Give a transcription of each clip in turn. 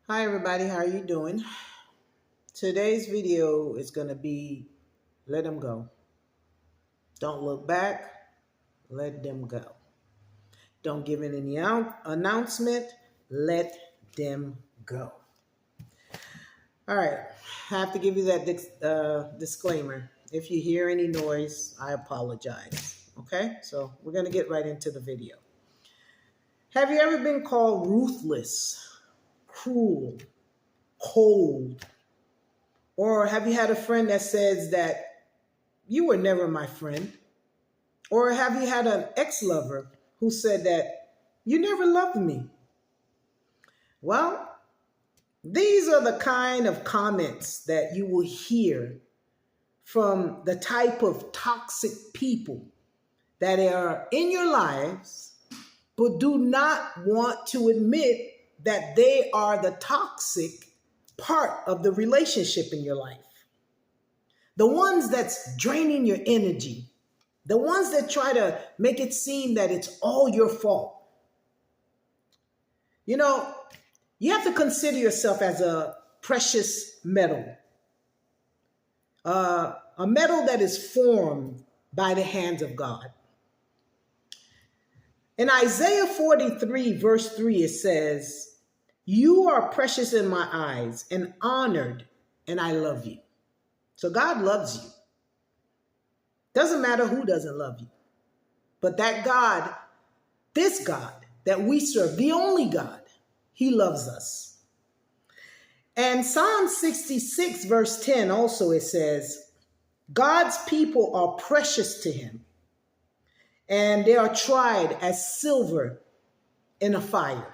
Hi everybody, how are you doing? Today's video is going to be let them go. Don't look back, let them go. Don't give it any announcement, let them go. All right, I have to give you that disclaimer. If you hear any noise, I apologize. Okay, so we're going to get right into the video. Have you ever been called ruthless, cruel, cold? Or have you had a friend that says that you were never my friend? Or have you had an ex-lover who said that you never loved me? Well, these are the kind of comments that you will hear from the type of toxic people that are in your lives, but do not want to admit that they are the toxic part of the relationship in your life. The ones that's draining your energy, the ones that try to make it seem that it's all your fault. You know, you have to consider yourself as a precious metal, a metal that is formed by the hands of God. In Isaiah 43, verse 3, it says, "You are precious in my eyes and honored, and I love you." So God loves you. Doesn't matter who doesn't love you. But that God, this God that we serve, the only God, he loves us. And Psalm 66 verse 10 also it says, God's people are precious to him, and they are tried as silver in a fire.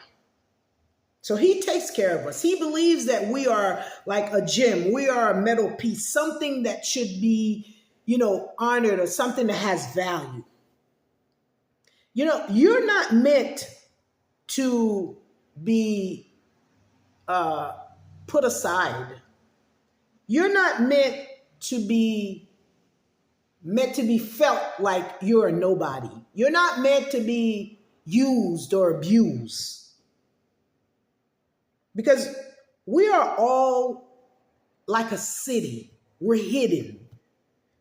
So he takes care of us. He believes that we are like a gem. We are a metal piece, something that should be, honored, or something that has value. You're not meant to be put aside. You're not meant to be felt like you're a nobody. You're not meant to be used or abused. Because we are all like a city. We're hidden.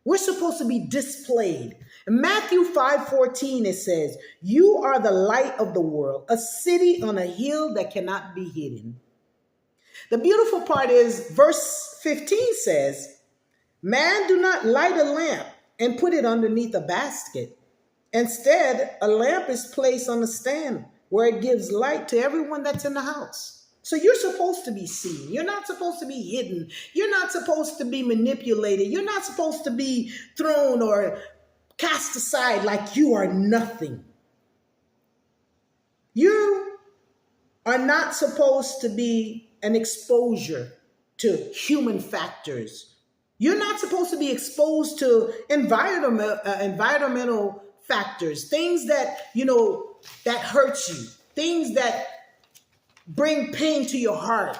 We're supposed to be displayed. In Matthew 5:14, it says, "You are the light of the world, a city on a hill that cannot be hidden." The beautiful part is verse 15 says, "Man, do not light a lamp and put it underneath a basket. Instead, a lamp is placed on a stand where it gives light to everyone that's in the house." So you're supposed to be seen. You're not supposed to be hidden. You're not supposed to be manipulated. You're not supposed to be thrown or cast aside like you are nothing. You are not supposed to be an exposure to human factors. You're not supposed to be exposed to environmental factors, things that, that hurt you, things that bring pain to your heart.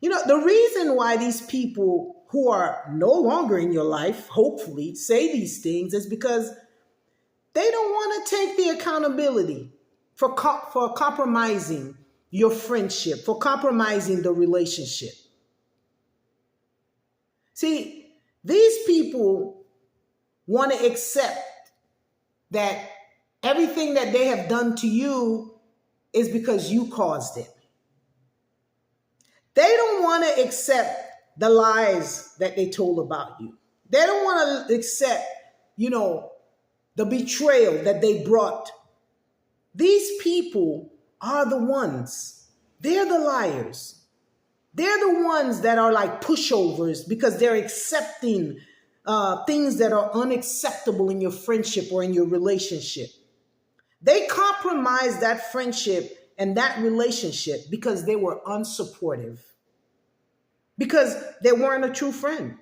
The reason why these people who are no longer in your life, hopefully, say these things is because they don't want to take the accountability for compromising your friendship, for compromising the relationship. See, these people want to accept that everything that they have done to you is because you caused it. They don't want to accept the lies that they told about you. They don't want to accept, the betrayal that they brought. These people are the ones. They're the liars. They're the ones that are like pushovers because they're accepting things that are unacceptable in your friendship or in your relationship. They compromised that friendship and that relationship because they were unsupportive, because they weren't a true friend.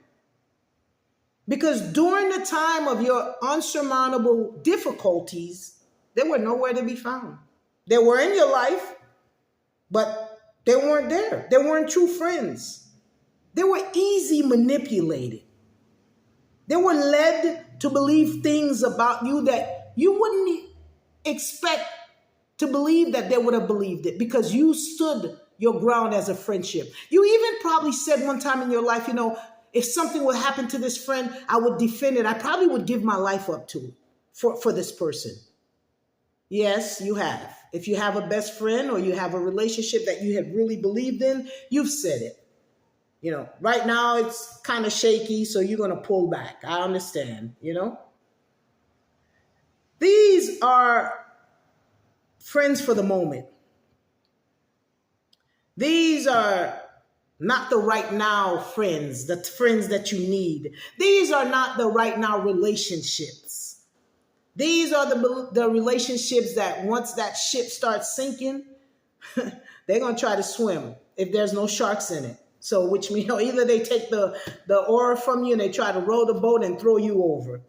Because during the time of your unsurmountable difficulties, they were nowhere to be found. They were in your life, but they weren't there. They weren't true friends. They were easy manipulated. They were led to believe things about you that you wouldn't expect to believe that they would have believed it, because you stood your ground as a friendship. You even probably said one time in your life, if something would happen to this friend, I would defend it. I probably would give my life up to for this person. Yes, you have. If you have a best friend or you have a relationship that you have really believed in, you've said it. Right now it's kind of shaky, so you're going to pull back. I understand, These are friends for the moment. These are not the right now friends, the friends that you need. These are not the right now relationships. These are the relationships that once that ship starts sinking, they're going to try to swim if there's no sharks in it. So which means either they take the oar from you and they try to row the boat and throw you over.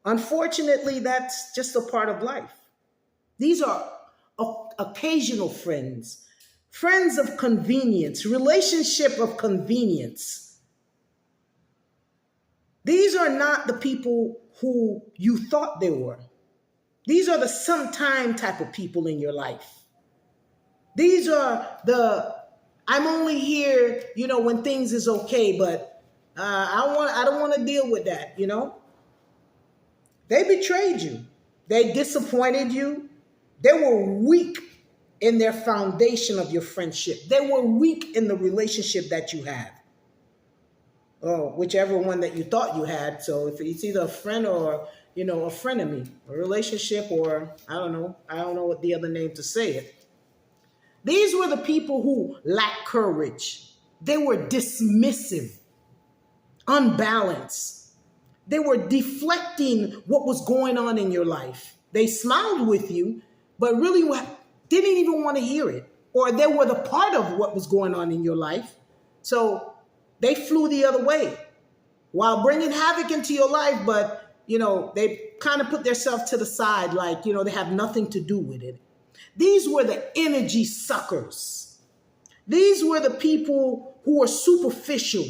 Unfortunately, that's just a part of life. These are occasional friends, friends of convenience, relationship of convenience. These are not the people who you thought they were. These are the sometime type of people in your life. These are I'm only here, when things is okay, but I don't want to deal with that, They betrayed you. They disappointed you. They were weak in their foundation of your friendship. They were weak in the relationship that you had. Or whichever one that you thought you had. So if it's either a friend or, a frenemy, a relationship, or I don't know what the other name to say it. These were the people who lacked courage. They were dismissive, unbalanced. They were deflecting what was going on in your life. They smiled with you, but really didn't even want to hear it. Or they were the part of what was going on in your life. So they flew the other way while bringing havoc into your life, but, they kind of put themselves to the side like, they have nothing to do with it. These were the energy suckers. These were the people who were superficial.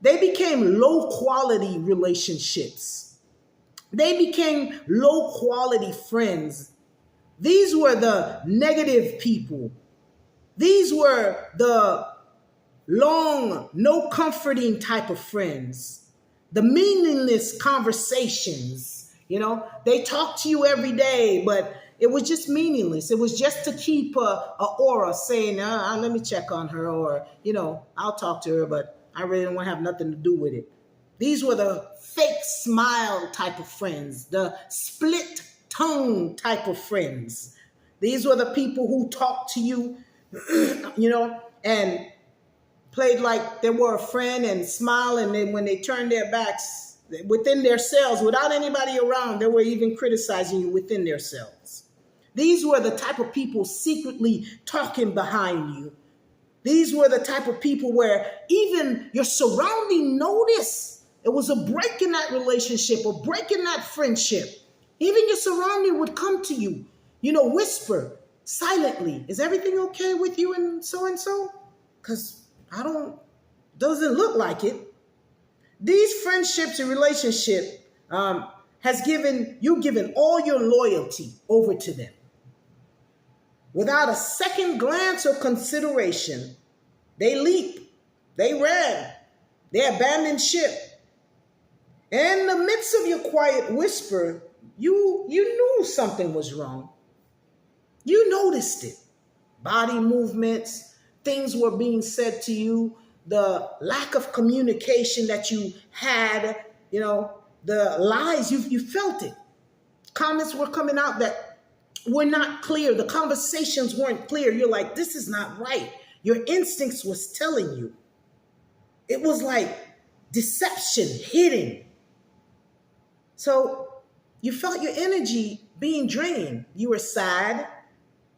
They became low quality relationships. They became low quality friends. These were the negative people. These were the long, no comforting type of friends. The meaningless conversations, they talk to you every day, but it was just meaningless. It was just to keep a aura saying, let me check on her, or, I'll talk to her, but I really don't want to have nothing to do with it. These were the fake smile type of friends, the split tongue type of friends. These were the people who talked to you, and played like they were a friend and smile, and then when they turned their backs within themselves, without anybody around, they were even criticizing you within themselves. These were the type of people secretly talking behind you. These were the type of people where even your surrounding noticed it was a break in that relationship, a break in that friendship. Even your surrounding would come to you, whisper silently, is everything okay with you and so? Because doesn't look like it. These friendships and relationship has given all your loyalty over to them. Without a second glance or consideration, they leap, they ran, they abandoned ship. And in the midst of your quiet whisper, you knew something was wrong. You noticed it. Body movements, things were being said to you, the lack of communication that you had, the lies, you felt it. Comments were coming out that were not clear. The conversations weren't clear. You're like, this is not right. Your instincts was telling you. It was like deception, hidden. So you felt your energy being drained. You were sad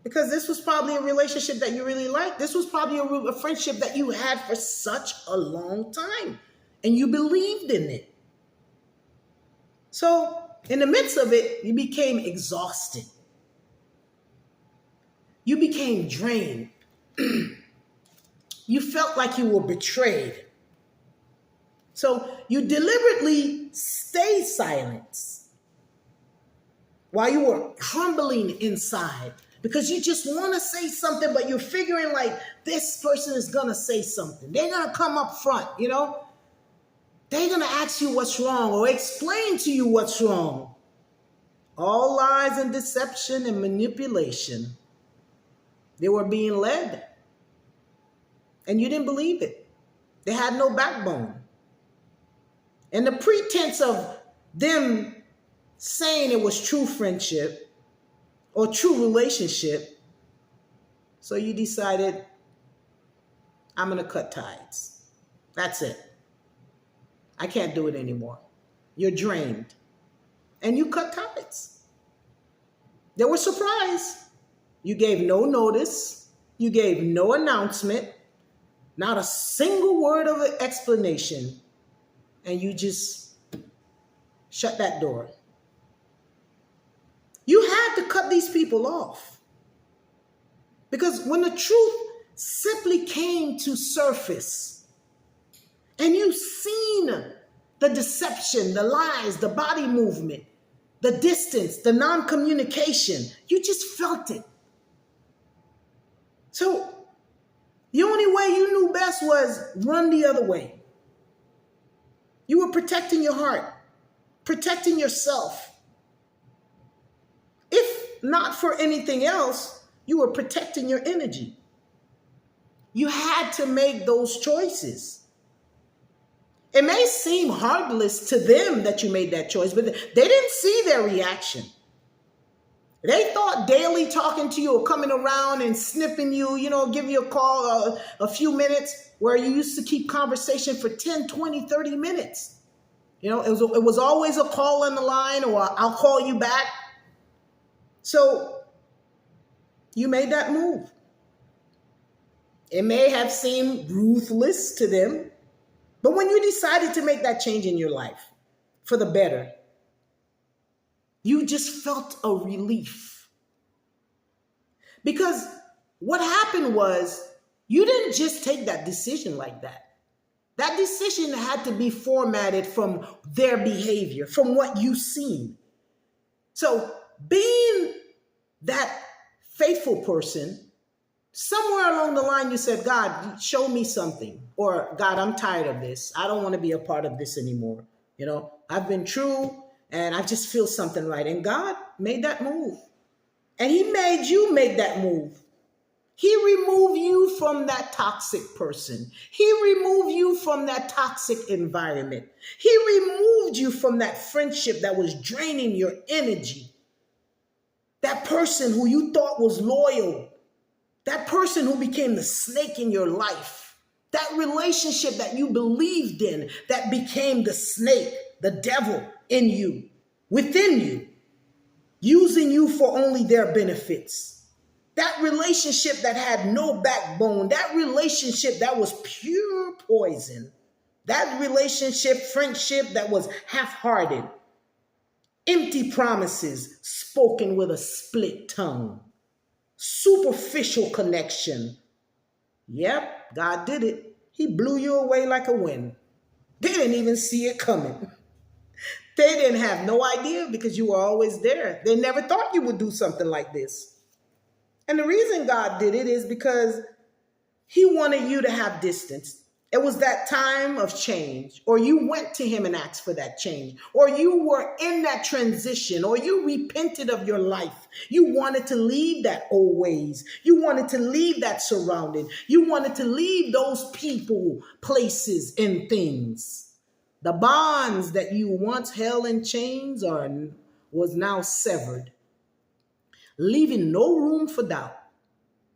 because this was probably a relationship that you really liked. This was probably a friendship that you had for such a long time, and you believed in it. So in the midst of it, you became exhausted. You became drained. You felt like you were betrayed. So you deliberately stayed silent while you were crumbling inside because you just want to say something, but you're figuring like this person is going to say something. They're going to come up front, you know. They're going to ask you what's wrong or explain to you what's wrong. All lies and deception and manipulation. They were being led. And you didn't believe it. They had no backbone. And the pretense of them saying it was true friendship or true relationship, so you decided, I'm going to cut ties. That's it. I can't do it anymore. You're drained. And you cut ties. They were surprised. You gave no notice. You gave no announcement. Not a single word of an explanation. And you just shut that door. You had to cut these people off. Because when the truth simply came to surface, and you've seen the deception, the lies, the body movement, the distance, the non-communication, you just felt it. So the only way you knew best was run the other way. You were protecting your heart, protecting yourself. If not for anything else, you were protecting your energy. You had to make those choices. It may seem heartless to them that you made that choice, but they didn't see their reaction. They thought daily talking to you or coming around and sniffing you, you know, give you a call a few minutes, where you used to keep conversation for 10, 20, 30 minutes. You know, it was always a call on the line, or I'll call you back. So you made that move. It may have seemed ruthless to them, but when you decided to make that change in your life for the better, you just felt a relief. Because what happened was, you didn't just take that decision like that. That decision had to be formatted from their behavior, from what you've seen. So being that faithful person, somewhere along the line you said, God, show me something. Or, God, I'm tired of this. I don't want to be a part of this anymore. You know, I've been true and I just feel something right. And God made that move. And he made you make that move. He removed you from that toxic person. He removed you from that toxic environment. He removed you from that friendship that was draining your energy. That person who you thought was loyal. That person who became the snake in your life. That relationship that you believed in that became the snake, the devil in you, within you, using you for only their benefits. That relationship that had no backbone, that relationship that was pure poison, that relationship, friendship that was half-hearted, empty promises spoken with a split tongue, superficial connection. Yep, God did it. He blew you away like a wind. They didn't even see it coming. They didn't have no idea because you were always there. They never thought you would do something like this. And the reason God did it is because he wanted you to have distance. It was that time of change, or you went to him and asked for that change, or you were in that transition, or you repented of your life. You wanted to leave that old ways. You wanted to leave that surrounding. You wanted to leave those people, places, and things. The bonds that you once held in chains was now severed, leaving no room for doubt,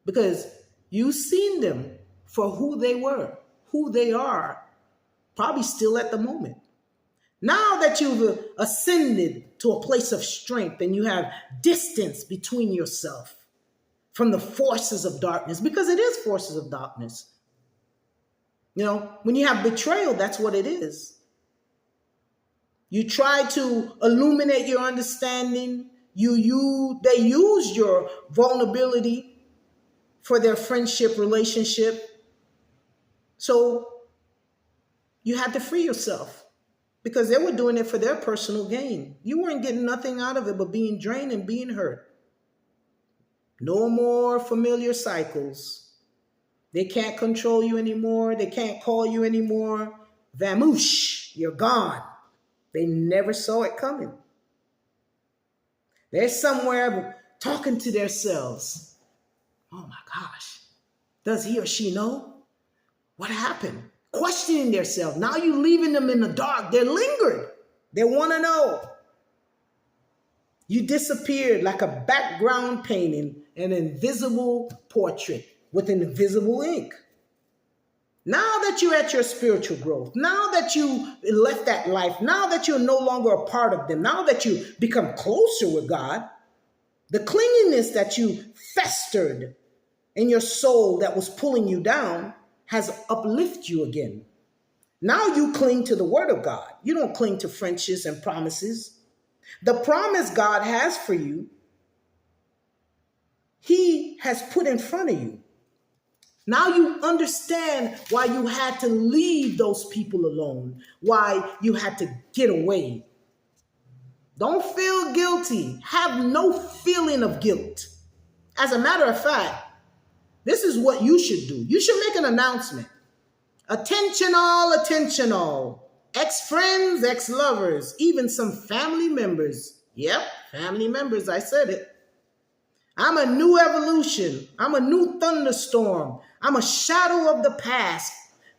because you've seen them for who they were, who they are, probably still at the moment. Now that you've ascended to a place of strength and you have distance between yourself from the forces of darkness, because it is forces of darkness. You know, when you have betrayal, that's what it is. You try to illuminate your understanding. They use your vulnerability for their friendship, relationship. So you had to free yourself because they were doing it for their personal gain. You weren't getting nothing out of it but being drained and being hurt. No more familiar cycles. They can't control you anymore. They can't call you anymore. Vamoosh, you're gone. They never saw it coming. They're somewhere talking to themselves. Oh my gosh, does he or she know? What happened? Questioning themselves. Now you're leaving them in the dark. They're lingered. They want to know. You disappeared like a background painting, an invisible portrait with invisible ink. Now that you're at your spiritual growth, now that you left that life, now that you're no longer a part of them, now that you become closer with God, the clinginess that you festered in your soul that was pulling you down has uplifted you again. Now you cling to the word of God. You don't cling to friendships and promises. The promise God has for you, he has put in front of you. Now you understand why you had to leave those people alone, why you had to get away. Don't feel guilty. Have no feeling of guilt. As a matter of fact, this is what you should do. You should make an announcement. Attention all. Ex-friends, ex-lovers, even some family members. Yep, family members, I said it. I'm a new evolution. I'm a new thunderstorm. I'm a shadow of the past.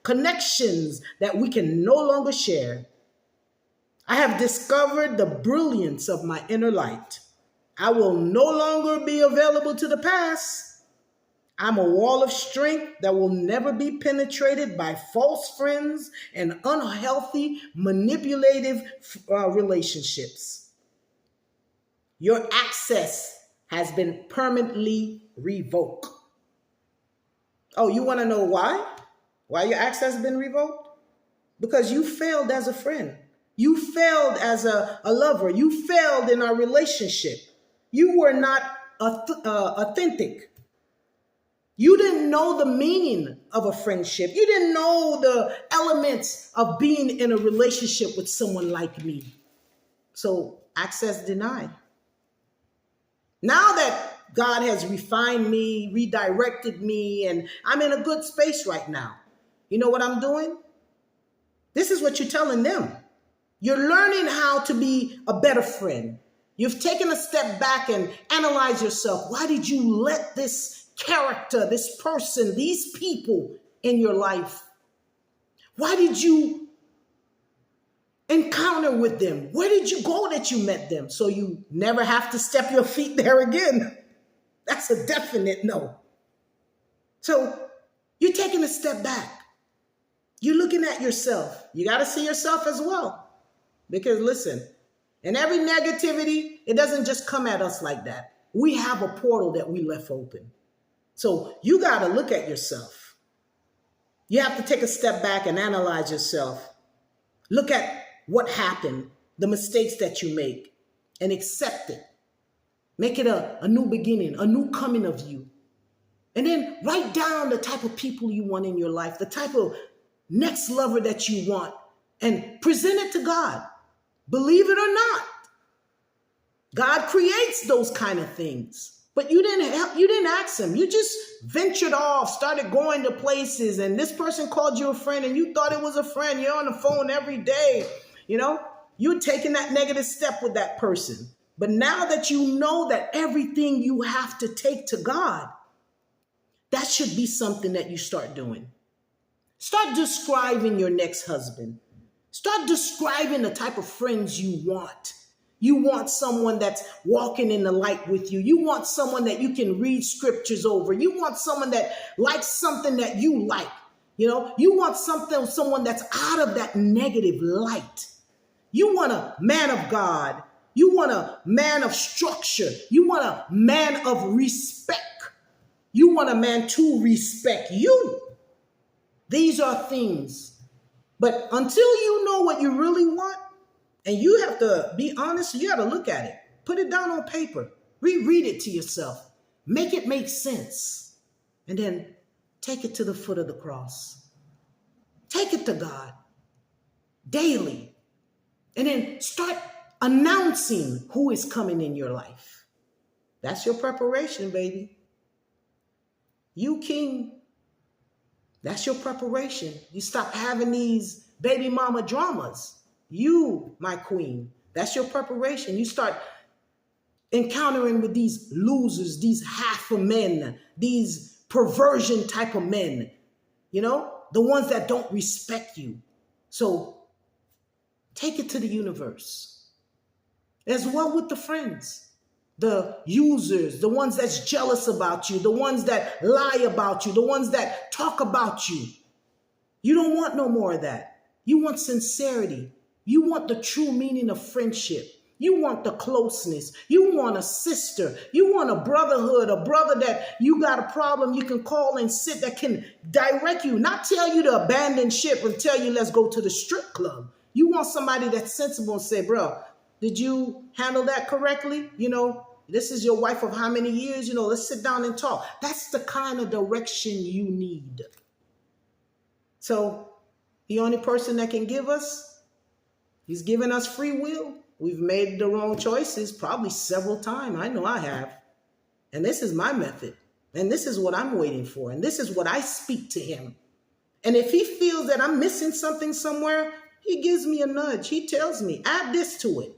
Connections that we can no longer share. I have discovered the brilliance of my inner light. I will no longer be available to the past. I'm a wall of strength that will never be penetrated by false friends and unhealthy, manipulative relationships. Your access has been permanently revoked. Oh, you want to know why? Why your access has been revoked? Because you failed as a friend. You failed as a lover. You failed in our relationship. You were not authentic. You didn't know the meaning of a friendship. You didn't know the elements of being in a relationship with someone like me. So access denied. Now that God has refined me, redirected me, and I'm in a good space right now, you know what I'm doing? This is what you're telling them. You're learning how to be a better friend. You've taken a step back and analyzed yourself. Why did you let this character, this person, these people in your life? Why did you encounter with them? Where did you go that you met them? So you never have to step your feet there again. That's a definite no. So you're taking a step back. You're looking at yourself. You got to see yourself as well. Because listen, in every negativity, it doesn't just come at us like that. We have a portal that we left open. So you got to look at yourself. You have to take a step back and analyze yourself. Look at what happened, the mistakes that you make, and accept it. Make it a new beginning, a new coming of you. And then write down the type of people you want in your life, the type of next lover that you want, and present it to God. Believe it or not, God creates those kind of things. But you didn't ask him. You just ventured off, started going to places, and this person called you a friend, and you thought it was a friend. You're on the phone every day. You know, you're taking that negative step with that person. But now that you know that everything you have to take to God, that should be something that you start doing. Start describing your next husband. Start describing the type of friends you want. You want someone that's walking in the light with you. You want someone that you can read scriptures over. You want someone that likes something that you like. You know, you want someone that's out of that negative light. You want a man of God. You want a man of structure. You want a man of respect. You want a man to respect you. These are things. But until you know what you really want, and you have to be honest, you got to look at it. Put it down on paper. Reread it to yourself. Make it make sense. And then take it to the foot of the cross. Take it to God daily. And then start announcing who is coming in your life. That's your preparation, baby. You, king, that's your preparation. You stop having these baby mama dramas. You, my queen, that's your preparation. You start encountering with these losers, these half of men, these perversion type of men, the ones that don't respect you. So take it to the universe. As well with the friends, the users, the ones that's jealous about you, the ones that lie about you, the ones that talk about you. You don't want no more of that. You want sincerity. You want the true meaning of friendship. You want the closeness. You want a sister. You want a brotherhood, a brother that you got a problem you can call and sit, that can direct you, not tell you to abandon ship and tell you let's go to the strip club. You want somebody that's sensible and say, bro, did you handle that correctly? This is your wife of how many years? Let's sit down and talk. That's the kind of direction you need. So the only person that can give us, he's given us free will. We've made the wrong choices probably several times. I know I have. And this is my method. And this is what I'm waiting for. And this is what I speak to him. And if he feels that I'm missing something somewhere, he gives me a nudge. He tells me, add this to it.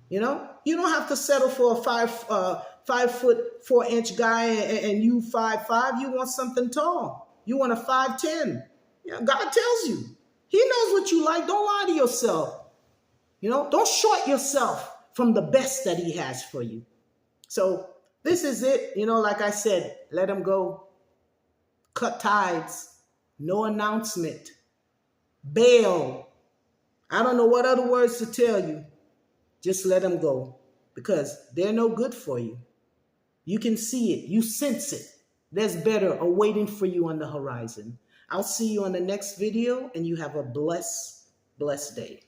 You don't have to settle for a 5'4" guy and you 5'5". You want something tall. You want a 5'10". God tells you. He knows what you like. Don't lie to yourself. Don't short yourself from the best that he has for you. So this is it. Like I said, let him go. Cut ties. No announcement. Bail. I don't know what other words to tell you. Just let them go, because they're no good for you. You can see it. You sense it. There's better awaiting for you on the horizon. I'll see you on the next video, and you have a blessed day.